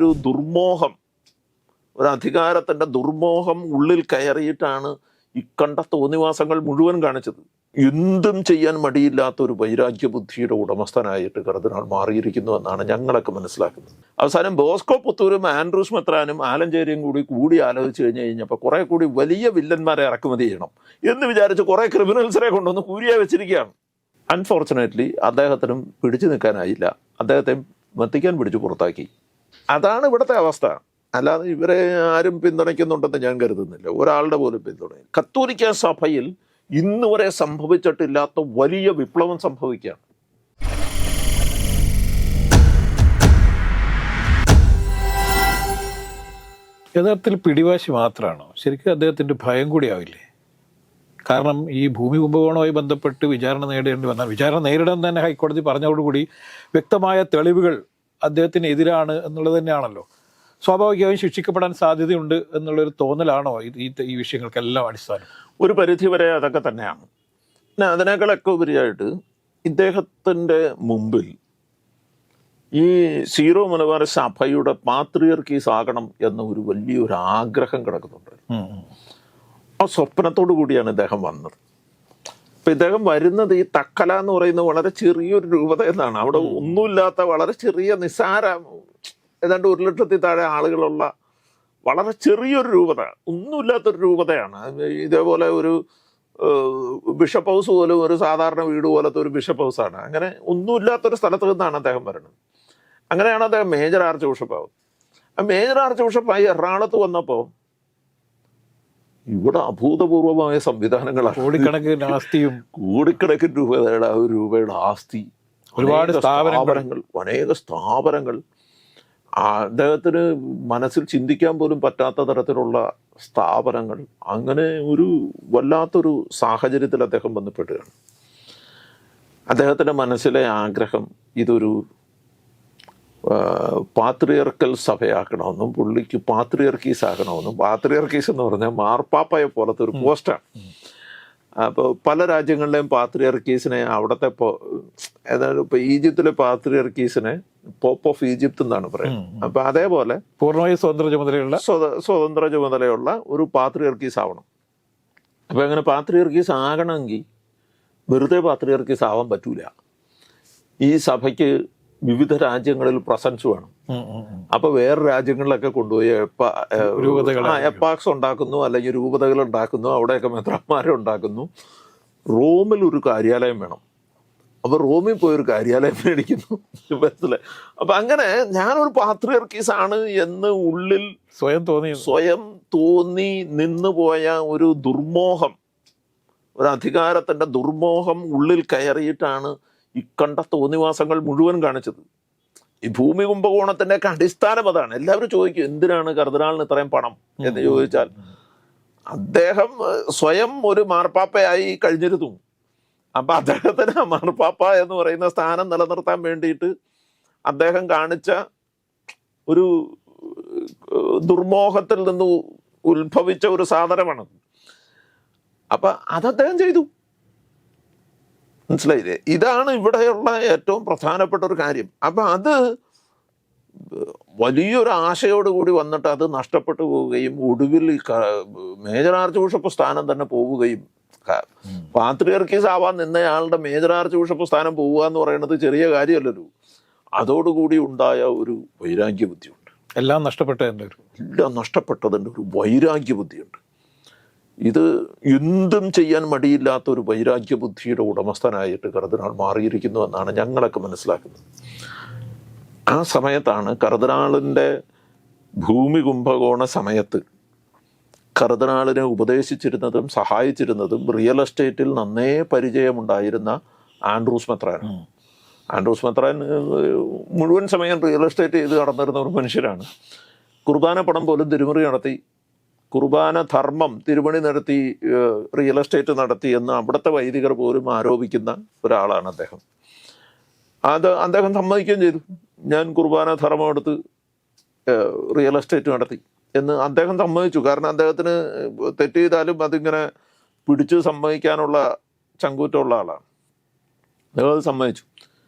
ഒരു ദുർമോഹം, ഒരു അധികാരത്തിൻ്റെ ദുർമോഹം ഉള്ളിൽ കയറിയിട്ടാണ് ഇക്കണ്ട തോന്നിവാസങ്ങൾ മുഴുവൻ കാണിച്ചത്. എന്തും ചെയ്യാൻ മടിയില്ലാത്ത ഒരു വൈരാഗ്യ ബുദ്ധിയുടെ ഉടമസ്ഥനായിട്ട് കർദിനാൾ മാറിയിരിക്കുന്നു എന്നാണ് ഞങ്ങളൊക്കെ മനസ്സിലാക്കുന്നത്. അവസാനം ബോസ്കോ പുത്തൂരും ആൻഡ്രൂസ് മെത്രാനും ആലഞ്ചേരിയും കൂടി ആലോചിച്ച് കഴിഞ്ഞപ്പോൾ കുറെ കൂടി വലിയ വില്ലന്മാരെ ഇറക്കുമതി ചെയ്യണം എന്ന് വിചാരിച്ച് കുറെ ക്രിമിനൽസിനെ കൊണ്ടുവന്ന് കൂരിയെ വെച്ചിരിക്കുകയാണ്. അൺഫോർച്ചുനേറ്റ്ലി അദ്ദേഹത്തിനും പിടിച്ചു നിൽക്കാനായില്ല. അദ്ദേഹത്തെ വത്തിക്കാൻ പിടിച്ചു പുറത്താക്കി. അതാണ് ഇവിടുത്തെ അവസ്ഥ. അല്ലാതെ ഇവരെ ആരും പിന്തുണയ്ക്കുന്നുണ്ടെന്ന് ഞാൻ കരുതുന്നില്ല. ഒരാളുടെ പോലും പിന്തുണ. കത്തോലിക്ക സഭയിൽ ഇന്ന് വരെ സംഭവിച്ചിട്ടില്ലാത്ത വലിയ വിപ്ലവം സംഭവിക്കുകയാണ്. യഥാർത്ഥത്തിൽ പിടിവാശി മാത്രമാണോ? ശരിക്കും അദ്ദേഹത്തിൻ്റെ ഭയം കൂടി ആവില്ലേ? കാരണം ഈ ഭൂമി കുംഭകോണവുമായി ബന്ധപ്പെട്ട് വിചാരണ നേടേണ്ടി വന്നാൽ വിചാരണ നേരിടാൻ തന്നെ ഹൈക്കോടതി പറഞ്ഞതോടുകൂടി വ്യക്തമായ തെളിവുകൾ അദ്ദേഹത്തിന് എതിരാണ് എന്നുള്ളത് തന്നെയാണല്ലോ. സ്വാഭാവികമായും ശിക്ഷിക്കപ്പെടാൻ സാധ്യതയുണ്ട് എന്നുള്ളൊരു തോന്നലാണോ ഈ വിഷയങ്ങൾക്കെല്ലാം അടിസ്ഥാനം? ഒരു പരിധി വരെ അതൊക്കെ തന്നെയാണ്. പിന്നെ അതിനേക്കാളൊക്കെ ഉപരിയായിട്ട് ഇദ്ദേഹത്തിൻ്റെ മുമ്പിൽ ഈ സീറോ മലബാർ സഭയുടെ പാത്രിയർക്കീസ് ആകണം എന്ന ഒരു വലിയൊരു ആഗ്രഹം കിടക്കുന്നുണ്ട്. ആ സ്വപ്നത്തോടു കൂടിയാണ് ഇദ്ദേഹം വന്നത്. അപ്പം ഇദ്ദേഹം വരുന്നത് ഈ തക്കല എന്ന് പറയുന്ന വളരെ ചെറിയൊരു രൂപത എന്നാണ്. അവിടെ ഒന്നുമില്ലാത്ത വളരെ ചെറിയ നിസ്സാര, ഏതാണ്ട് 1 ലക്ഷത്തിൽ താഴെ ആളുകളുള്ള വളരെ ചെറിയൊരു രൂപത, ഒന്നുമില്ലാത്തൊരു രൂപതയാണ്. ഇതേപോലെ ഒരു ബിഷപ്പ് ഹൗസ് പോലും ഒരു സാധാരണ വീട് പോലത്തെ ഒരു ബിഷപ്പ് ഹൗസാണ്. അങ്ങനെ ഒന്നുമില്ലാത്തൊരു സ്ഥലത്ത് നിന്നാണ് അദ്ദേഹം വരുന്നത്. അങ്ങനെയാണ് അദ്ദേഹം മേജർ ആർച്ച് ബിഷപ്പാവുന്നത്. ആ മേജർ ആർച്ച് ബിഷപ്പായി എറണാകുളത്ത് വന്നപ്പോൾ ഇവിടെ അഭൂതപൂർവമായ സംവിധാനങ്ങളാണ്. കോടിക്കണക്കിന് രൂപയുടെ ആസ്തി, ഒരുപാട് സ്ഥാപനങ്ങൾ, അനേക സ്ഥാപനങ്ങൾ, അദ്ദേഹത്തിന് മനസ്സിൽ ചിന്തിക്കാൻ പോലും പറ്റാത്ത തരത്തിലുള്ള സ്ഥാപനങ്ങൾ. അങ്ങനെ ഒരു വല്ലാത്തൊരു സാഹചര്യത്തിൽ അദ്ദേഹം ബന്ധപ്പെടുകയാണ്. അദ്ദേഹത്തിൻ്റെ മനസ്സിലെ ആഗ്രഹം ഇതൊരു പാത്രിയർക്കൽ സഭയാക്കണമെന്നും പുള്ളിക്ക് പാത്രിയർക്കീസ് ആക്കണമെന്നും. പാത്രിയർക്കീസ് എന്ന് പറഞ്ഞാൽ മാർപ്പാപ്പയെ പോലത്തെ ഒരു പോസ്റ്റാണ്. അപ്പോൾ പല രാജ്യങ്ങളിലെയും പാത്രിയർക്കീസിനെ അവിടുത്തെ ഏതായാലും ഇപ്പോൾ ഈജിപ്തിലെ പാത്രിയർക്കീസിനെ പോപ്പ് ഓഫ് ഈജിപ്ത് എന്നാണ് പറയുന്നത്. അപ്പം അതേപോലെ പൂർണ്ണമായും സ്വതന്ത്ര ചുമതലയുള്ള ഒരു പാത്രിയർക്കീസ് ആവണം. അപ്പം അങ്ങനെ പാത്രിയർക്കീസ് ആകണമെങ്കിൽ വെറുതെ പാത്രിയർക്കീസ് ആവാൻ പറ്റൂല. ഈ സഭയ്ക്ക് വിവിധ രാജ്യങ്ങളിൽ പ്രസൻസ് വേണം. അപ്പൊ വേറെ രാജ്യങ്ങളിലൊക്കെ കൊണ്ടുപോയി എപ്പാക്സ് ഉണ്ടാക്കുന്നു, അല്ലെങ്കിൽ രൂപതകൾ ഉണ്ടാക്കുന്നു, അവിടെയൊക്കെ മെത്രാന്മാരെ ഉണ്ടാക്കുന്നു. റോമിൽ ഒരു കാര്യാലയം വേണം. അപ്പൊ റോമിൽ പോയൊരു കാര്യാലയം മേടിക്കുന്നു. മനസ്സിലായി? അപ്പൊ അങ്ങനെ ഞാനൊരു പാത്രിയർക്കീസ് ആണ് എന്ന് ഉള്ളിൽ സ്വയം തോന്നി നിന്നുപോയ ഒരു ദുർമോഹം, ഒരു അധികാരത്തിന്റെ ദുർമോഹം ഉള്ളിൽ കയറിയിട്ടാണ് ഇക്കണ്ട തോന്നിവാസങ്ങൾ മുഴുവൻ കാണിച്ചത്. ഈ ഭൂമി കുംഭകോണത്തിൻ്റെ ഒക്കെ അടിസ്ഥാനം അതാണ്. എല്ലാവരും ചോദിക്കും എന്തിനാണ് കർദിനാളിന് ഇത്രയും പണം എന്ന് ചോദിച്ചാൽ, അദ്ദേഹം സ്വയം ഒരു മാർപ്പാപ്പയായി കഴിഞ്ഞിരുന്നു. അപ്പം അദ്ദേഹത്തിന് ആ മാർപ്പാപ്പ എന്ന് പറയുന്ന സ്ഥാനം നിലനിർത്താൻ വേണ്ടിയിട്ട് അദ്ദേഹം കാണിച്ച ഒരു ദുർമോഹത്തിൽ നിന്ന് ഉത്ഭവിച്ച ഒരു സാധനമാണ്. അപ്പം അത് അദ്ദേഹം ചെയ്തു. മനസ്സിലായില്ലേ? ഇതാണ് ഇവിടെയുള്ള ഏറ്റവും പ്രധാനപ്പെട്ട ഒരു കാര്യം. അപ്പം അത് വലിയൊരു ആശയോടുകൂടി വന്നിട്ട് അത് നഷ്ടപ്പെട്ടു പോവുകയും ഒടുവിൽ മേജർ ആർച്ച് ബിഷപ്പ് സ്ഥാനം തന്നെ പോവുകയും, പാത്രിയർക്കീസ് ആവാൻ നിന്നയാളുടെ മേജർ ആർച്ച് ബിഷപ്പ് സ്ഥാനം പോവുക എന്ന് പറയുന്നത് ചെറിയ കാര്യമല്ലല്ലോ. അതോടുകൂടി ഉണ്ടായ ഒരു വൈരാഗ്യ ബുദ്ധിയുണ്ട്. എല്ലാം നഷ്ടപ്പെട്ടതിൻ്റെ ഒരു വൈരാഗ്യ ബുദ്ധിയുണ്ട്. ഇത് എന്തും ചെയ്യാൻ മടിയില്ലാത്ത ഒരു വൈരാഗ്യ ബുദ്ധിയുടെ ഉടമസ്ഥനായിട്ട് കർദിനാൾ മാറിയിരിക്കുന്നു എന്നാണ് ഞങ്ങളൊക്കെ മനസ്സിലാക്കുന്നത്. ആ സമയത്താണ് കർദിനാളിൻ്റെ ഭൂമി കുംഭകോണ സമയത്ത് കർദിനാളിനെ ഉപദേശിച്ചിരുന്നതും സഹായിച്ചിരുന്നതും റിയൽ എസ്റ്റേറ്റിൽ നന്നേ പരിചയമുണ്ടായിരുന്ന ആൻഡ്രൂസ് മെത്രാൻ. ആൻഡ്രൂസ് മെത്രാൻ മുഴുവൻ സമയം റിയൽ എസ്റ്റേറ്റ് ചെയ്ത് നടന്നിരുന്ന ഒരു മനുഷ്യരാണ്. കുർബാന പണം പോലും തിരുമുറി നടത്തി, കുർബാന ധർമ്മം തിരുമണി നടത്തി, റിയൽ എസ്റ്റേറ്റ് നടത്തി എന്ന് അവിടുത്തെ വൈദികർ പോലും ആരോപിക്കുന്ന ഒരാളാണ് അദ്ദേഹം. അദ്ദേഹം സമ്മതിക്കുകയും ചെയ്തു. ഞാൻ കുർബാന ധർമ്മം എടുത്ത് റിയൽ എസ്റ്റേറ്റ് നടത്തി എന്ന് അദ്ദേഹം സമ്മതിച്ചു. കാരണം അദ്ദേഹത്തിന് തെറ്റ് ചെയ്താലും അതിങ്ങനെ പിടിച്ച് സമ്മതിക്കാനുള്ള ചങ്കൂറ്റമുള്ള ആളാണ്. അദ്ദേഹം അത് സമ്മതിച്ചു.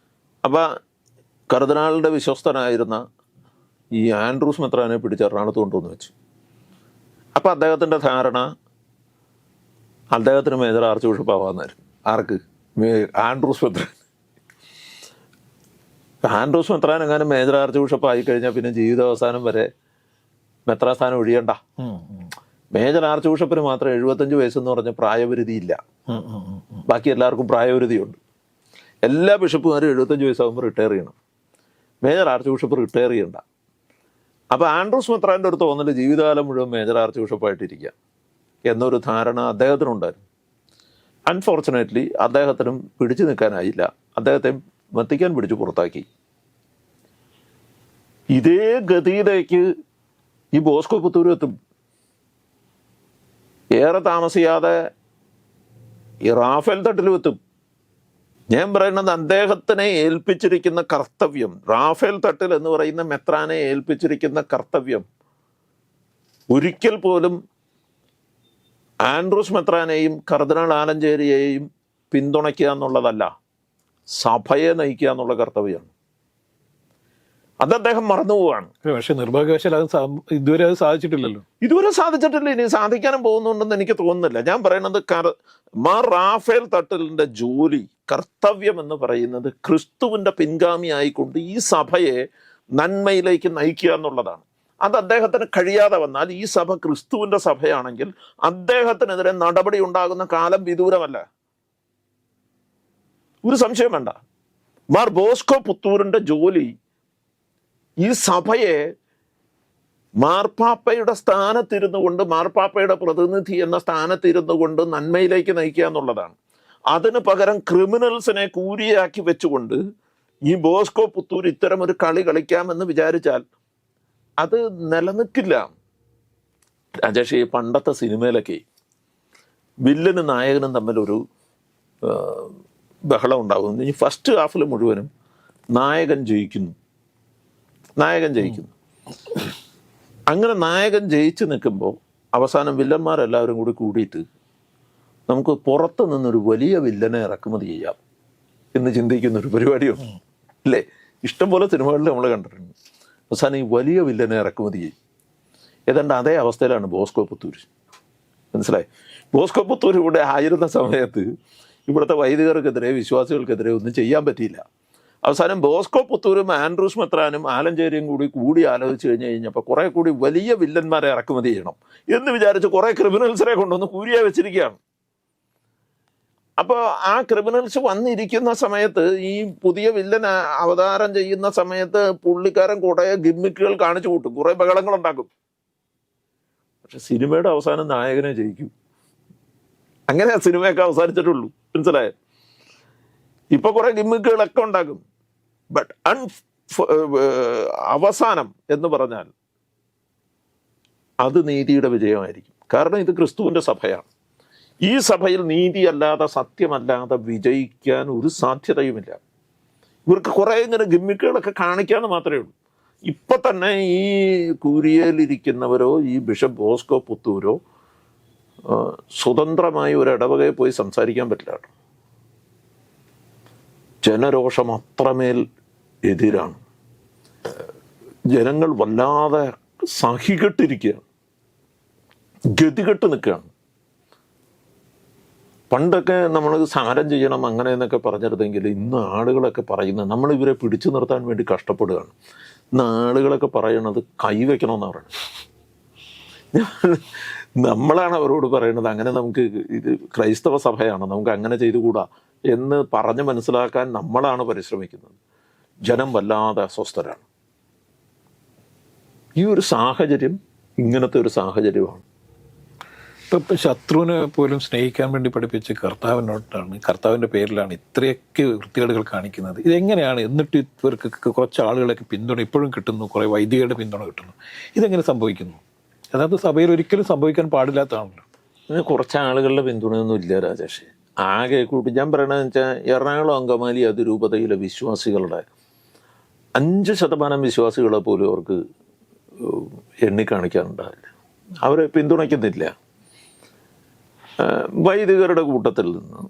അപ്പം കർദിനാളിൻ്റെ വിശ്വസ്തനായിരുന്ന ഈ ആൻഡ്രൂസ് മെത്രാനെ പിടിച്ച് എറണാകുളത്ത് കൊണ്ടുവന്ന് വെച്ചു. അപ്പം അദ്ദേഹത്തിൻ്റെ ധാരണ അദ്ദേഹത്തിന് മേജർ ആർച്ച് ബിഷപ്പ് ആവാമെന്നായിരുന്നു. ആർക്ക്? ആൻഡ്രൂസ് മെത്രാൻ. ആൻഡ്രൂസ് മെത്രാൻ എങ്ങാനും മേജർ ആർച്ച് ബിഷപ്പ് ആയിക്കഴിഞ്ഞാൽ പിന്നെ ജീവിതാവസാനം വരെ മെത്രാസ്ഥാനം ഒഴിയണ്ട. മേജർ ആർച്ച് ബിഷപ്പിന് മാത്രം 75 വയസ്സെന്ന് പറഞ്ഞ പ്രായപരിധി ഇല്ല. ബാക്കി എല്ലാവർക്കും പ്രായപരിധിയുണ്ട്. എല്ലാ ബിഷപ്പുമാരും 75 വയസ്സാകുമ്പോൾ റിട്ടയർ ചെയ്യണം. മേജർ ആർച്ച് ബിഷപ്പ് റിട്ടയർ ചെയ്യണ്ട. അപ്പോൾ ആൻഡ്രൂസ് മെത്രാൻ്റെ ഒരു തോന്നൽ ജീവിതകാലം മുഴുവൻ മേജർ ആർച്ച് ബിഷപ്പായിട്ടിരിക്കുക എന്നൊരു ധാരണ അദ്ദേഹത്തിനുണ്ടായിരുന്നു. അൺഫോർച്ചുനേറ്റ്ലി അദ്ദേഹത്തിനും പിടിച്ചു നിൽക്കാനായില്ല. അദ്ദേഹത്തെ വത്തിക്കാൻ പിടിച്ച് പുറത്താക്കി. ഇതേ ഗതിയിലേക്ക് ഈ ബോസ്കോ പുത്തൂരും എത്തും. ഏറെ താമസിയാതെ ഈ റാഫേൽ തട്ടിലും എത്തും. ഞാൻ പറയുന്നത് അദ്ദേഹത്തിനെ ഏൽപ്പിച്ചിരിക്കുന്ന കർത്തവ്യം, റാഫേൽ തട്ടിൽ എന്ന് പറയുന്ന മെത്രാനെ ഏൽപ്പിച്ചിരിക്കുന്ന കർത്തവ്യം ഒരിക്കൽ പോലും ആൻഡ്രൂസ് മെത്രാനെയും കർദിനാൾ ആലഞ്ചേരിയെയും പിന്തുണയ്ക്കുക എന്നുള്ളതല്ല, സഭയെ നയിക്കുക എന്നുള്ള കർത്തവ്യമാണ്. അത് അദ്ദേഹം മറന്നുപോവാണ്. പക്ഷെ നിർഭാഗ്യവശാൽ ഇതുവരെ അത് സാധിച്ചിട്ടില്ലല്ലോ. ഇതുവരെ സാധിച്ചിട്ടില്ല, ഇനി സാധിക്കാനും പോകുന്നുണ്ടെന്ന് എനിക്ക് തോന്നുന്നില്ല. ഞാൻ പറയുന്നത് മാർ റാഫേൽ തട്ടലിൻ്റെ ജോലി, കർത്തവ്യം എന്ന് പറയുന്നത് ക്രിസ്തുവിൻ്റെ പിൻഗാമിയായിക്കൊണ്ട് ഈ സഭയെ നന്മയിലേക്ക് നയിക്കുക എന്നുള്ളതാണ്. അത് അദ്ദേഹത്തിന് കഴിയാതെ വന്നാൽ ഈ സഭ ക്രിസ്തുവിൻ്റെ സഭയാണെങ്കിൽ അദ്ദേഹത്തിനെതിരെ നടപടി ഉണ്ടാകുന്ന കാലം വിദൂരമല്ല. ഒരു സംശയം വേണ്ട. മാർ ബോസ്കോ പുത്തൂരിൻ്റെ ജോലി ഈ സഭയെ മാർപ്പാപ്പയുടെ സ്ഥാനത്തിരുന്നു കൊണ്ട്, മാർപ്പാപ്പയുടെ പ്രതിനിധി എന്ന സ്ഥാനത്തിരുന്നു കൊണ്ട് നന്മയിലേക്ക് നയിക്കുക എന്നുള്ളതാണ്. അതിന് പകരം ക്രിമിനൽസിനെ കൂരിയാക്കി വെച്ചുകൊണ്ട് ഈ ബോസ്കോ പുത്തൂർ ഇത്തരം ഒരു കളി കളിക്കാമെന്ന് വിചാരിച്ചാൽ അത് നിലനിൽക്കില്ല. രാജേഷ്, ഈ പണ്ടത്തെ സിനിമയിലൊക്കെ വില്ലനും നായകനും തമ്മിലൊരു ബഹളം ഉണ്ടാകുന്നു. ഈ ഫസ്റ്റ് ഹാഫിൽ മുഴുവനും നായകൻ ജയിക്കുന്നു. അങ്ങനെ നായകൻ ജയിച്ചു നിൽക്കുമ്പോൾ അവസാനം വില്ലന്മാരെല്ലാവരും കൂടിയിട്ട് നമുക്ക് പുറത്ത് നിന്നൊരു വലിയ വില്ലനെ ഇറക്കുമതി ചെയ്യാം എന്ന് ചിന്തിക്കുന്നൊരു പരിപാടിയുണ്ട് അല്ലേ? ഇഷ്ടംപോലെ സിനിമകളിൽ നമ്മൾ കണ്ടിട്ടുണ്ട്. അവസാനം ഈ വലിയ വില്ലനെ ഇറക്കുമതി ചെയ്യും. ഏതാണ്ട് അതേ അവസ്ഥയിലാണ് ബോസ്കോ പുത്തൂർ. മനസ്സിലായി? ബോസ്കോ പുത്തൂർ ഇവിടെ ആയിരുന്ന സമയത്ത് ഇവിടുത്തെ വൈദികർക്കെതിരെ, വിശ്വാസികൾക്കെതിരെ ഒന്നും ചെയ്യാൻ പറ്റിയില്ല. അവസാനം ബോസ്കോ പുത്തൂരും ആൻഡ്രൂസ് മെത്രാനും ആലഞ്ചേരിയും കൂടി ആലോചിച്ച് കഴിഞ്ഞപ്പോൾ കുറെ കൂടി വലിയ വില്ലന്മാരെ ഇറക്കുമതി ചെയ്യണം എന്ന് വിചാരിച്ച് കുറെ ക്രിമിനൽസിനെ കൊണ്ടുവന്ന് കൂരിയ വെച്ചിരിക്കുകയാണ്. അപ്പോൾ ആ ക്രിമിനൽസ് വന്നിരിക്കുന്ന സമയത്ത്, ഈ പുതിയ വില്ലൻ അവതാരം ചെയ്യുന്ന സമയത്ത് പുള്ളിക്കാരൻ കുറേ ഗിമ്മിക്കുകൾ കാണിച്ചു കൂട്ടും, കുറേ ബഹളങ്ങളുണ്ടാക്കും. പക്ഷെ സിനിമയുടെ അവസാനം നായകനെ ജയിക്കും. അങ്ങനെ ആ സിനിമയൊക്കെ അവസാനിച്ചിട്ടുള്ളൂ. മനസ്സിലായോ? ഇപ്പൊ കുറെ ഗിമ്മിക്കുകളൊക്കെ ഉണ്ടാക്കും. ബട്ട് അവസാനം എന്ന് പറഞ്ഞാൽ അത് നീതിയുടെ വിജയമായിരിക്കും. കാരണം ഇത് ക്രിസ്തുവിൻ്റെ സഭയാണ്. ഈ സഭയിൽ നീതിയല്ലാതെ, സത്യമല്ലാതെ വിജയിക്കാൻ ഒരു സാധ്യതയുമില്ല. ഇവർക്ക് കുറേ ഇങ്ങനെ ഗിമ്മിക്കുകളൊക്കെ കാണിക്കാമെന്ന് മാത്രമേ ഉള്ളൂ. ഇപ്പം തന്നെ ഈ കൂരിയയിലിരിക്കുന്നവരോ ഈ ബിഷപ്പ് ബോസ്കോ പുത്തൂരോ സ്വതന്ത്രമായി ഒരു ഇടവകയിൽ പോയി സംസാരിക്കാൻ പറ്റില്ല. ജനരോഷം അത്രമേൽ എതിരാണ്. ജനങ്ങൾ വല്ലാതെ സഹികെട്ടിരിക്കുകയാണ്, ഗതികെട്ട് നിൽക്കുകയാണ്. പണ്ടൊക്കെ നമ്മൾ സമരം ചെയ്യണം അങ്ങനെ എന്നൊക്കെ പറഞ്ഞിരുന്നെങ്കിൽ ഇന്ന് ആളുകളൊക്കെ പറയുന്നത്, നമ്മൾ ഇവരെ പിടിച്ചു നിർത്താൻ വേണ്ടി കഷ്ടപ്പെടുകയാണ്. ഇന്ന് ആളുകളൊക്കെ പറയണത് കൈവയ്ക്കണമെന്നാണ് പറയുന്നത്. നമ്മളാണ് അവരോട് പറയുന്നത് അങ്ങനെ നമുക്ക് ഇത് ക്രൈസ്തവ സഭയാണ്, നമുക്ക് അങ്ങനെ ചെയ്തുകൂടാ എന്ന് പറഞ്ഞ് മനസ്സിലാക്കാൻ നമ്മളാണ് പരിശ്രമിക്കുന്നത്. ജനം വല്ലാതെ അസ്വസ്ഥരാണ്. ഈ ഒരു സാഹചര്യം ഇങ്ങനത്തെ ഒരു സാഹചര്യമാണ്. ഇപ്പം ശത്രുവിനെ പോലും സ്നേഹിക്കാൻ വേണ്ടി പഠിപ്പിച്ച് കർത്താവിൻ്റെ പേരിലാണ് ഇത്രയൊക്കെ വൃത്തികേടുകൾ കാണിക്കുന്നത്. ഇതെങ്ങനെയാണ്? എന്നിട്ട് ഇവർക്ക് കുറച്ച് ആളുകളൊക്കെ പിന്തുണ ഇപ്പോഴും കിട്ടുന്നു, കുറേ വൈദികരുടെ പിന്തുണ കിട്ടുന്നു. ഇതെങ്ങനെ സംഭവിക്കുന്നു? അതായത് സഭയിൽ ഒരിക്കലും സംഭവിക്കാൻ പാടില്ലാത്തതാണല്ലോ. കുറച്ച് ആളുകളുടെ പിന്തുണയൊന്നും ഇല്ല രാജേഷ്. ആകെ കൂട്ടി ഞാൻ പറയണതെന്ന് വെച്ചാൽ എറണാകുളം അങ്കമാലി അതിരൂപതയിലെ വിശ്വാസികളുടെ 5% വിശ്വാസികളെ പോലും അവർക്ക് എണ്ണിക്കാണിക്കാനുണ്ടാവില്ല. അവരെ പിന്തുണയ്ക്കുന്നില്ല. വൈദികരുടെ കൂട്ടത്തിൽ നിന്ന്,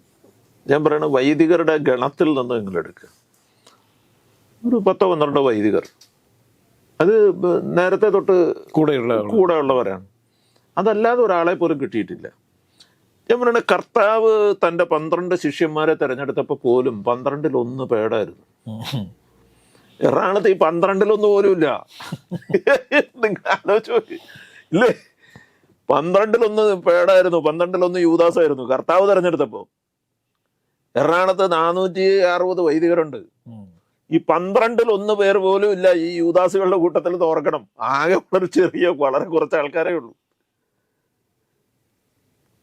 ഞാൻ പറയണ വൈദികരുടെ ഗണത്തിൽ നിന്ന് നിങ്ങളെടുക്കുക, ഒരു 10-12 വൈദികർ അത് നേരത്തെ തൊട്ട് കൂടെയുള്ളവരാണ്. അതല്ലാതെ ഒരാളെ പോലും കിട്ടിയിട്ടില്ല. ഞാൻ പറയുന്നത് കർത്താവ് തൻ്റെ 12 ശിഷ്യന്മാരെ തിരഞ്ഞെടുത്തപ്പോൾ പോലും 12-1 പേടായിരുന്നു. എറണാകുളത്ത് ഈ 12-1 പോലും ഇല്ല. നിങ്ങൾ ആലോചിച്ച് നോക്ക് ഇല്ലേ? 12-1 പേടായിരുന്നു, 12-1 യൂദാസായിരുന്നു കർത്താവ് തിരഞ്ഞെടുത്തപ്പോൾ. എറണാകുളത്ത് 460 വൈദികരുണ്ട്. ഈ 12-1 പേർ പോലും ഇല്ല ഈ യൂദാസുകളുടെ കൂട്ടത്തിൽ തോർക്കണം. ആകെ ഒരു ചെറിയ വളരെ കുറച്ച് ആൾക്കാരേ ഉള്ളൂ.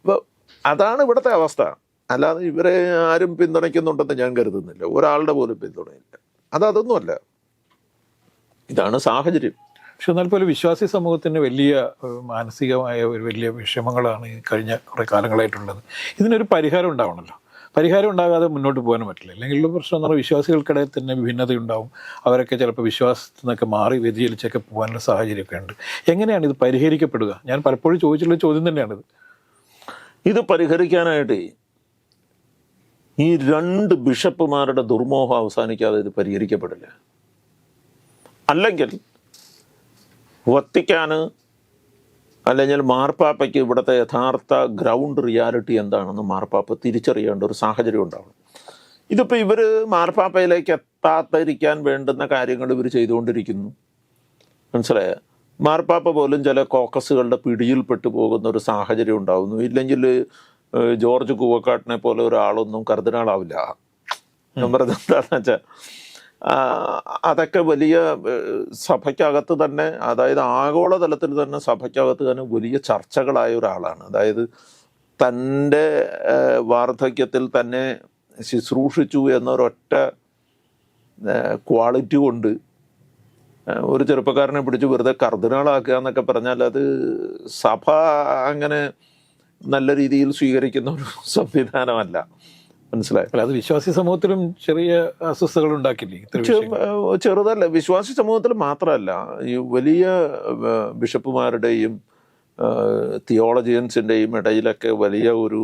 അപ്പോൾ അതാണ് ഇവിടുത്തെ അവസ്ഥ. അല്ലാതെ ഇവരെ ആരും പിന്തുണയ്ക്കുന്നുണ്ടെന്ന് ഞാൻ കരുതുന്നില്ല. ഒരാളുടെ പോലും പിന്തുണയില്ല. അതൊന്നുമല്ല, ഇതാണ് സാഹചര്യം. പക്ഷെ എന്നാൽ പോലും വിശ്വാസി സമൂഹത്തിന് വലിയ മാനസികമായ ഒരു വലിയ വിഷമങ്ങളാണ് ഈ കഴിഞ്ഞ കുറേ കാലങ്ങളായിട്ടുള്ളത്. ഇതിനൊരു പരിഹാരം ഉണ്ടാവണമല്ലോ. പരിഹാരം ഉണ്ടാകാതെ മുന്നോട്ട് പോകാനും പറ്റില്ല. അല്ലെങ്കിൽ പ്രശ്നം എന്ന് പറഞ്ഞാൽ വിശ്വാസികൾക്കിടയിൽ തന്നെ ഭിന്നതയുണ്ടാവും. അവരൊക്കെ ചിലപ്പോൾ വിശ്വാസത്തിൽ നിന്നൊക്കെ മാറി വ്യതിചലിച്ചൊക്കെ പോകാനുള്ള സാഹചര്യമൊക്കെ ഉണ്ട്. എങ്ങനെയാണ് ഇത് പരിഹരിക്കപ്പെടുക? ഞാൻ പലപ്പോഴും ചോദിച്ചിട്ടുള്ള ചോദ്യം തന്നെയാണിത്. ഇത് പരിഹരിക്കാനായിട്ട് ഈ 2 ബിഷപ്പുമാരുടെ ദുർമോഹം അവസാനിക്കാതെ ഇത് പരിഹരിക്കപ്പെടില്ല. അല്ലെങ്കിൽ വത്തിക്കാന് അല്ലെങ്കിൽ മാർപ്പാപ്പയ്ക്ക് ഇവിടുത്തെ യഥാർത്ഥ ഗ്രൗണ്ട് റിയാലിറ്റി എന്താണെന്ന് മാർപ്പാപ്പ തിരിച്ചറിയേണ്ട ഒരു സാഹചര്യം ഉണ്ടാവണം. ഇതിപ്പോൾ ഇവർ മാർപ്പാപ്പയിലേക്ക് എത്താതിരിക്കാൻ വേണ്ടുന്ന കാര്യങ്ങൾ ഇവർ ചെയ്തുകൊണ്ടിരിക്കുന്നു. മനസ്സിലായ? മാർപ്പാപ്പ പോലും ചില കോക്കസുകളുടെ പിടിയിൽപ്പെട്ടു പോകുന്ന ഒരു സാഹചര്യം ഉണ്ടാവുന്നു. ഇല്ലെങ്കിൽ ജോർജ് കൂവക്കാട്ടിനെ പോലെ ഒരാളൊന്നും കർദിനാളാവില്ല. ഞാൻ പറഞ്ഞത് എന്താണെന്ന് വെച്ചാൽ അതൊക്കെ വലിയ സഭയ്ക്കകത്ത് തന്നെ, അതായത് ആഗോളതലത്തിൽ തന്നെ സഭയ്ക്കകത്ത് തന്നെ വലിയ ചർച്ചകളായ ഒരാളാണ്. അതായത് തൻ്റെ വാർദ്ധക്യത്തിൽ തന്നെ ശുശ്രൂഷിച്ചു എന്നൊരൊറ്റ ക്വാളിറ്റി കൊണ്ട് ഒരു ചെറുപ്പക്കാരനെ പിടിച്ച് വെറുതെ കർദിനാളാക്കുക എന്നൊക്കെ പറഞ്ഞാൽ അത് സഭ അങ്ങനെ നല്ല രീതിയിൽ സ്വീകരിക്കുന്ന ഒരു സംവിധാനമല്ല. മനസ്സിലായി? അത് വിശ്വാസി സമൂഹത്തിലും ചെറിയ അസ്വസ്ഥതകൾ ഉണ്ടാക്കില്ലേ? ചെറുതല്ല, വിശ്വാസി സമൂഹത്തിൽ മാത്രമല്ല, ഈ വലിയ ബിഷപ്പുമാരുടെയും തിയോളജിയൻസിൻ്റെയും ഇടയിലൊക്കെ വലിയ ഒരു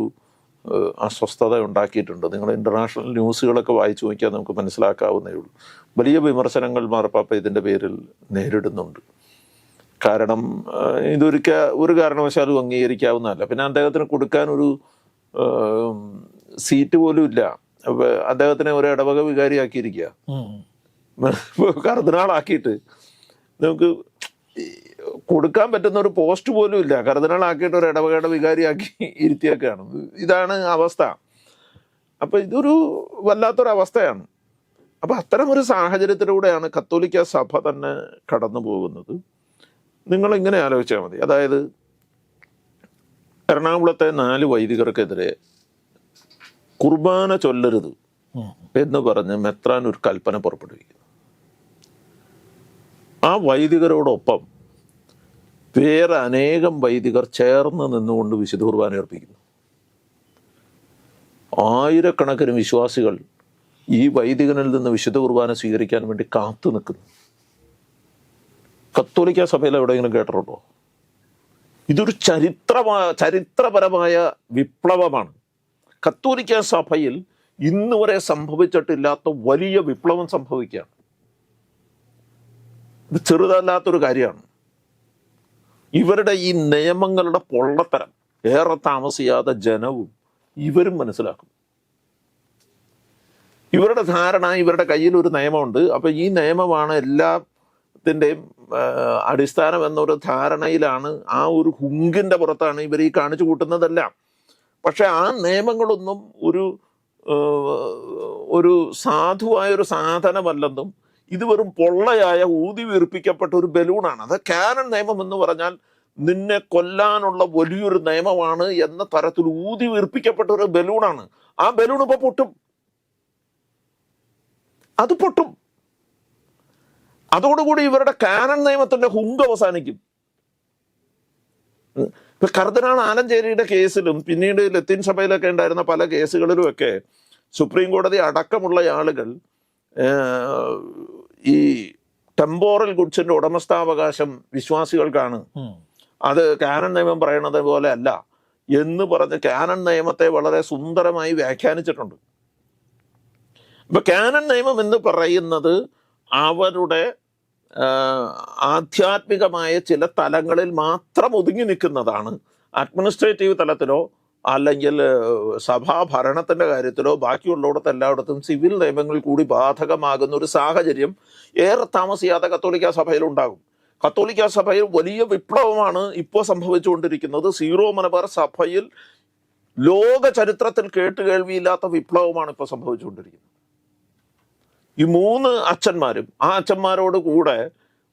അസ്വസ്ഥത ഉണ്ടാക്കിയിട്ടുണ്ട്. നിങ്ങൾ ഇൻ്റർനാഷണൽ ന്യൂസുകളൊക്കെ വായിച്ചു നോക്കിയാൽ നമുക്ക് മനസ്സിലാക്കാവുന്നേ ഉള്ളൂ. വലിയ വിമർശനങ്ങൾ മാർപ്പാപ്പ ഇതിൻ്റെ പേരിൽ നേരിടുന്നുണ്ട്. കാരണം ഒരു കാരണവശാലും അംഗീകരിക്കാവുന്നതല്ല. പിന്നെ അദ്ദേഹത്തിന് കൊടുക്കാനൊരു സീറ്റ് പോലും ഇല്ല. അദ്ദേഹത്തിനെ ഒരു ഇടവക വികാരിയാക്കിയിരിക്കുക, കർദിനാളാക്കിയിട്ട് നമുക്ക് കൊടുക്കാൻ പറ്റുന്ന ഒരു പോസ്റ്റ് പോലും ഇല്ല. കർദിനാളാക്കിയിട്ട് ഒരു ഇടവകയുടെ വികാരിയാക്കി ഇരുത്തിയൊക്കെയാണ്. ഇതാണ് അവസ്ഥ. അപ്പം ഇതൊരു വല്ലാത്തൊരവസ്ഥയാണ്. അപ്പം അത്തരമൊരു സാഹചര്യത്തിലൂടെയാണ് കത്തോലിക്ക സഭ തന്നെ കടന്നു പോകുന്നത്. നിങ്ങളിങ്ങനെ ആലോചിച്ചാൽ മതി. അതായത് എറണാകുളത്തെ 4 വൈദികർക്കെതിരെ കുർബാന ചൊല്ലരുത് എന്ന് പറഞ്ഞ് മെത്രാൻ ഒരു കൽപ്പന പുറപ്പെടുവിക്കുന്നു. ആ വൈദികരോടൊപ്പം വേറെ അനേകം വൈദികർ ചേർന്ന് നിന്നുകൊണ്ട് വിശുദ്ധ കുർബാന അർപ്പിക്കുന്നു. ആയിരക്കണക്കിന് വിശ്വാസികൾ ഈ വൈദികനിൽ നിന്ന് വിശുദ്ധ കുർബാന സ്വീകരിക്കാൻ വേണ്ടി കാത്തു നിൽക്കുന്നു. കത്തോലിക്ക സഭയിൽ എവിടെയെങ്കിലും കേട്ടിട്ടുണ്ടോ? ഇതൊരു ചരിത്രപരമായ വിപ്ലവമാണ്. കത്തോലിക്ക സഭയിൽ ഇന്ന് വരെ സംഭവിച്ചിട്ടില്ലാത്ത വലിയ വിപ്ലവം സംഭവിക്കുകയാണ്. ഇത് ചെറുതല്ലാത്തൊരു കാര്യമാണ്. ഇവരുടെ ഈ നിയമങ്ങളുടെ പൊള്ളത്തരം ഏറെ താമസിയാതെ ജനവും ഇവരും മനസ്സിലാക്കും. ഇവരുടെ ധാരണ, ഇവരുടെ കയ്യിൽ ഒരു നിയമമുണ്ട്, അപ്പം ഈ നിയമമാണ് എല്ലാത്തിൻ്റെയും അടിസ്ഥാനം എന്നൊരു ധാരണയിലാണ്, ആ ഒരു ഹുങ്കിൻ്റെ പുറത്താണ് ഇവർ ഈ കാണിച്ചു കൂട്ടുന്നതെല്ലാം. പക്ഷെ ആ നിയമങ്ങളൊന്നും ഒരു സാധുവായൊരു സാധനമല്ലെന്നും ഇത് വെറും പൊള്ളയായ ഊതി വീർപ്പിക്കപ്പെട്ട ഒരു ബലൂണാണ്. അത് കാനൻ നിയമം എന്ന് പറഞ്ഞാൽ നിന്നെ കൊല്ലാനുള്ള വലിയൊരു നിയമമാണ് എന്ന തരത്തിൽ ഊതി വീർപ്പിക്കപ്പെട്ട ഒരു ബലൂണാണ്. ആ ബലൂൺ ഇപ്പൊ പൊട്ടും, അത് പൊട്ടും. അതോടുകൂടി ഇവരുടെ കാനൻ നിയമത്തിന്റെ ഹുങ്ക് അവസാനിക്കും. ഇപ്പൊ കർദിനാൾ ആലഞ്ചേരിയുടെ കേസിലും പിന്നീട് ലത്തീൻ സഭയിലൊക്കെ ഉണ്ടായിരുന്ന പല കേസുകളിലുമൊക്കെ സുപ്രീം കോടതി അടക്കമുള്ള ആളുകൾ ഈ ടെമ്പോറൽ ഗുഡ്സിന്റെ ഉടമസ്ഥാവകാശം വിശ്വാസികൾക്കാണ്, അത് കാനൻ നിയമം പറയണത് പോലെ അല്ല എന്ന് പറഞ്ഞ് കാനൻ നിയമത്തെ വളരെ സുന്ദരമായി വ്യാഖ്യാനിച്ചിട്ടുണ്ട്. ഇപ്പൊ കാനൻ നിയമം എന്ന് പറയുന്നത് അവരുടെ ആധ്യാത്മികമായ ചില തലങ്ങളിൽ മാത്രം ഒതുങ്ങി നിൽക്കുന്നതാണ്. അഡ്മിനിസ്ട്രേറ്റീവ് തലത്തിലോ അല്ലെങ്കിൽ സഭാ ഭരണത്തിൻ്റെ കാര്യത്തിലോ ബാക്കിയുള്ളിടത്ത് എല്ലായിടത്തും സിവിൽ നിയമങ്ങൾ കൂടി ബാധകമാകുന്ന ഒരു സാഹചര്യം ഏറെ താമസിയാതെ കത്തോലിക്ക സഭയിലുണ്ടാകും. കത്തോലിക്ക സഭയിൽ വലിയ വിപ്ലവമാണ് ഇപ്പോൾ സംഭവിച്ചുകൊണ്ടിരിക്കുന്നത്. സീറോ മലബാർ സഭയിൽ ലോക ചരിത്രത്തിൽ കേട്ടുകേൾവിയില്ലാത്ത വിപ്ലവമാണ് ഇപ്പോൾ സംഭവിച്ചുകൊണ്ടിരിക്കുന്നത്. ഈ 3 അച്ഛന്മാരും ആ അച്ഛന്മാരോട് കൂടെ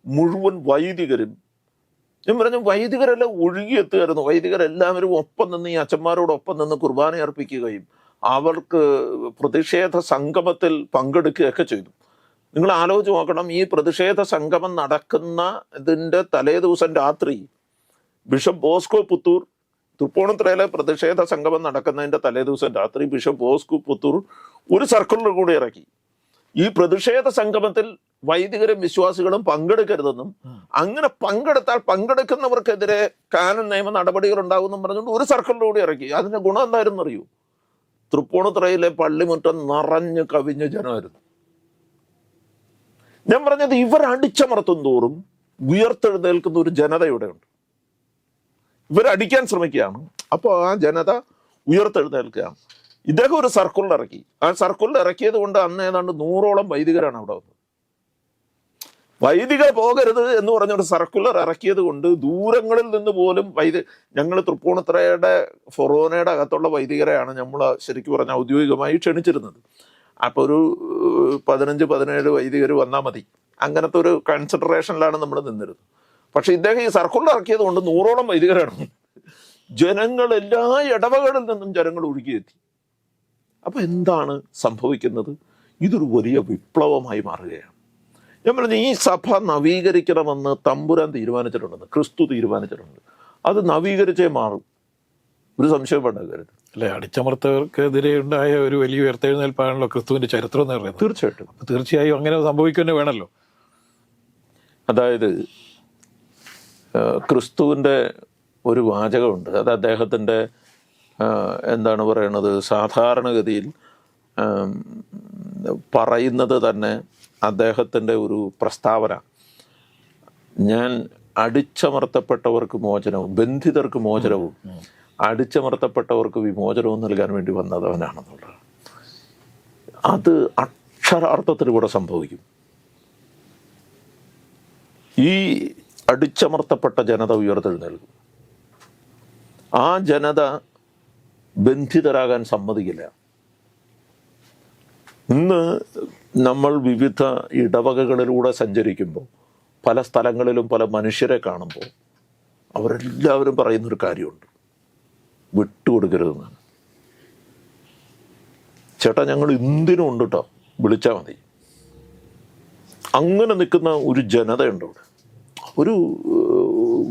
മുഴുവൻ വൈദികരും, ഞാൻ പറഞ്ഞു വൈദികരെല്ലാം ഒഴുകിയെത്തുമായിരുന്നു. വൈദികരെല്ലാവരും ഒപ്പം നിന്ന് ഈ അച്ഛന്മാരോടൊപ്പം നിന്ന് കുർബാന അർപ്പിക്കുകയും അവർക്ക് പ്രതിഷേധ സംഗമത്തിൽ പങ്കെടുക്കുകയൊക്കെ ചെയ്തു. നിങ്ങൾ ആലോചിച്ച് നോക്കണം, ഈ പ്രതിഷേധ സംഗമം നടക്കുന്ന ഇതിൻ്റെ തലേ ദിവസം രാത്രി ബിഷപ്പ് ബോസ്കോ പുത്തൂർ, തൃപ്പൂണിത്തുറയിലെ പ്രതിഷേധ സംഗമം നടക്കുന്നതിൻ്റെ തലേ ദിവസം രാത്രി ബിഷപ്പ് ബോസ്കോ പുത്തൂർ ഒരു സർക്കുലർ കൂടി ഇറക്കി. ഈ പ്രതിഷേധ സംഗമത്തിൽ വൈദികരും വിശ്വാസികളും പങ്കെടുക്കരുതെന്നും അങ്ങനെ പങ്കെടുത്താൽ പങ്കെടുക്കുന്നവർക്കെതിരെ കാനൻ നിയമ നടപടികൾ ഉണ്ടാകുമെന്നും പറഞ്ഞുകൊണ്ട് ഒരു സർക്കുലർ കൂടി ഇറക്കി. അതിൻ്റെ ഗുണം എന്തായിരുന്നു അറിയൂ? തൃപ്പൂണിത്തുറയിലെ പള്ളിമുറ്റം നിറഞ്ഞു കവിഞ്ഞ ജനമായിരുന്നു. ഞാൻ പറഞ്ഞത് ഇവർ അടിച്ചമർത്തും തോറും ഉയർത്തെഴുന്നേൽക്കുന്ന ഒരു ജനത ഇവിടെ ഉണ്ട്. ഇവരടിക്കാൻ ശ്രമിക്കുകയാണ്, അപ്പോൾ ആ ജനത ഉയർത്തെഴുന്നേൽക്കുകയാണ്. ഇദ്ദേഹം ഒരു സർക്കുലർ ഇറക്കി. ആ സർക്കുലർ ഇറക്കിയത് കൊണ്ട് അന്ന് ഏതാണ്ട് 100ഓളം വൈദികരാണ് അവിടെ വന്നത്. വൈദികർ പോകരുത് എന്ന് പറഞ്ഞൊരു സർക്കുലർ ഇറക്കിയത് കൊണ്ട് ദൂരങ്ങളിൽ നിന്ന് പോലും ഞങ്ങൾ തൃപ്പൂണിത്തുറയുടെ ഫൊറോനയുടെ അകത്തുള്ള വൈദികരെയാണ് നമ്മൾ ശരിക്കും പറഞ്ഞാൽ ഔദ്യോഗികമായി ക്ഷണിച്ചിരുന്നത്. അപ്പോൾ ഒരു 15-17 വൈദികർ വന്നാൽ മതി, അങ്ങനത്തെ ഒരു കൺസിഡറേഷനിലാണ് നമ്മൾ നിന്നിരുന്നത്. പക്ഷെ ഇദ്ദേഹം ഈ സർക്കുലർ ഇറക്കിയത് കൊണ്ട് 100ഓളം വൈദികരാണ്. ജനങ്ങൾ എല്ലാ ഇടവകളിൽ നിന്നും ജനങ്ങൾ ഒഴുകിയെത്തി. അപ്പം എന്താണ് സംഭവിക്കുന്നത്? ഇതൊരു വലിയ വിപ്ലവമായി മാറുകയാണ്. ഞാൻ പറഞ്ഞു, ഈ സഭ നവീകരിക്കണമെന്ന് തമ്പുരാൻ തീരുമാനിച്ചിട്ടുണ്ടെന്ന്, ക്രിസ്തു തീരുമാനിച്ചിട്ടുണ്ട്. അത് നവീകരിച്ചേ മാറും, ഒരു സംശയം വേണ്ട കാര്യത്തിൽ. അല്ലെ, അടിച്ചമർത്തവർക്കെതിരെ ഉണ്ടായ ഒരു വലിയ ഉയർത്തെഴുന്നേൽപ്പാണല്ലോ ക്രിസ്തുവിന്റെ ചരിത്രം എന്ന് പറയുന്നത്. തീർച്ചയായിട്ടും തീർച്ചയായും അങ്ങനെ സംഭവിക്കുക വേണമല്ലോ. അതായത് ക്രിസ്തുവിൻ്റെ ഒരു വാചകമുണ്ട്, അത് അദ്ദേഹത്തിൻ്റെ എന്താണ് പറയണത്, സാധാരണഗതിയിൽ പറയുന്നത് തന്നെ അദ്ദേഹത്തിൻ്റെ ഒരു പ്രസ്താവന, ഞാൻ അടിച്ചമർത്തപ്പെട്ടവർക്ക് മോചനവും ബന്ധിതർക്ക് മോചനവും അടിച്ചമർത്തപ്പെട്ടവർക്ക് വിമോചനവും നൽകാൻ വേണ്ടി വന്നവനാണെന്നുള്ളത്. അത് അക്ഷരാർത്ഥത്തിൽ കൂടെ സംഭവിക്കും. ഈ അടിച്ചമർത്തപ്പെട്ട ജനത ഉയർത്തെഴുന്നേൽക്കും. ആ ജനത ബന്ധിതരാകാൻ സമ്മതിക്കില്ല. ഇന്ന് നമ്മൾ വിവിധ ഇടവകകളിലൂടെ സഞ്ചരിക്കുമ്പോൾ പല സ്ഥലങ്ങളിലും പല മനുഷ്യരെ കാണുമ്പോൾ അവരെല്ലാവരും പറയുന്നൊരു കാര്യമുണ്ട്, വിട്ടുകൊടുക്കരുതെന്നാണ്. ചേട്ടാ ഞങ്ങൾ എന്തിനും ഉണ്ട് കേട്ടോ, വിളിച്ചാൽ മതി. അങ്ങനെ നിൽക്കുന്ന ഒരു ജനതയുണ്ട് ഇവിടെ, ഒരു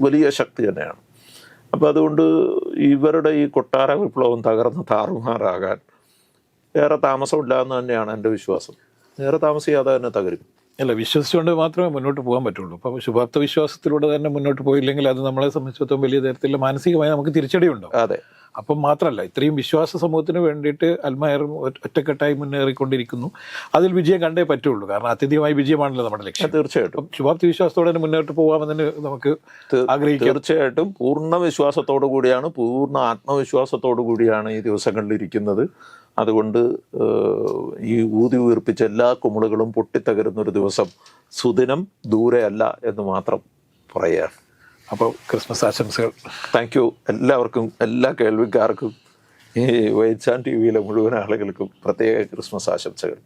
വലിയ ശക്തി തന്നെയാണ്. അപ്പം അതുകൊണ്ട് ഇവരുടെ ഈ കൊട്ടാര വിപ്ലവം തകർന്ന് താറുമാറാകാൻ ഏറെ താമസമില്ല എന്ന് തന്നെയാണ് എൻ്റെ വിശ്വാസം. ഏറെ താമസിയാതെ തന്നെ തകരും. അല്ല, വിശ്വസിച്ചുകൊണ്ട് മാത്രമേ മുന്നോട്ട് പോകാൻ പറ്റുള്ളൂ. അപ്പം ശുഭാപ്ത വിശ്വാസത്തിലൂടെ തന്നെ മുന്നോട്ട് പോയില്ലെങ്കിൽ അത് നമ്മളെ സംബന്ധിച്ചിടത്തോളം വലിയ തരത്തിൽ മാനസികമായി നമുക്ക് തിരിച്ചടിയുണ്ടോ. അതെ. അപ്പം മാത്രമല്ല, ഇത്രയും വിശ്വാസ സമൂഹത്തിന് വേണ്ടിയിട്ട് അൽമയറും ഒറ്റക്കെട്ടായി മുന്നേറിക്കൊണ്ടിരിക്കുന്നു. അതിൽ വിജയം കണ്ടേ പറ്റുള്ളൂ, കാരണം അത്യധികമായ വിജയമാണല്ലോ നമ്മുടെ ലക്ഷ്യം. തീർച്ചയായിട്ടും ശുഭാപ്തി വിശ്വാസത്തോടെ തന്നെ മുന്നോട്ട് പോകാമെന്ന് നമുക്ക് ആഗ്രഹിക്കാം. തീർച്ചയായിട്ടും പൂർണ്ണ വിശ്വാസത്തോടു കൂടിയാണ്, പൂർണ്ണ ആത്മവിശ്വാസത്തോടു കൂടിയാണ് ഈ ദിവസങ്ങളിൽ ഇരിക്കുന്നത്. അതുകൊണ്ട് ഈ ഊതി ഉയർപ്പിച്ച എല്ലാ കുമിളുകളും പൊട്ടിത്തകരുന്നൊരു ദിവസം സുദിനം ദൂരെയല്ല എന്ന് മാത്രം പറയുക. അപ്പോൾ ക്രിസ്മസ് ആശംസകൾ. താങ്ക് യു എല്ലാവർക്കും, എല്ലാ കേൾവിക്കാർക്കും, ഈ വൈറ്റ്സാൻ TV യിലെ മുഴുവൻ ആളുകൾക്കും പ്രത്യേക ക്രിസ്മസ് ആശംസകൾ.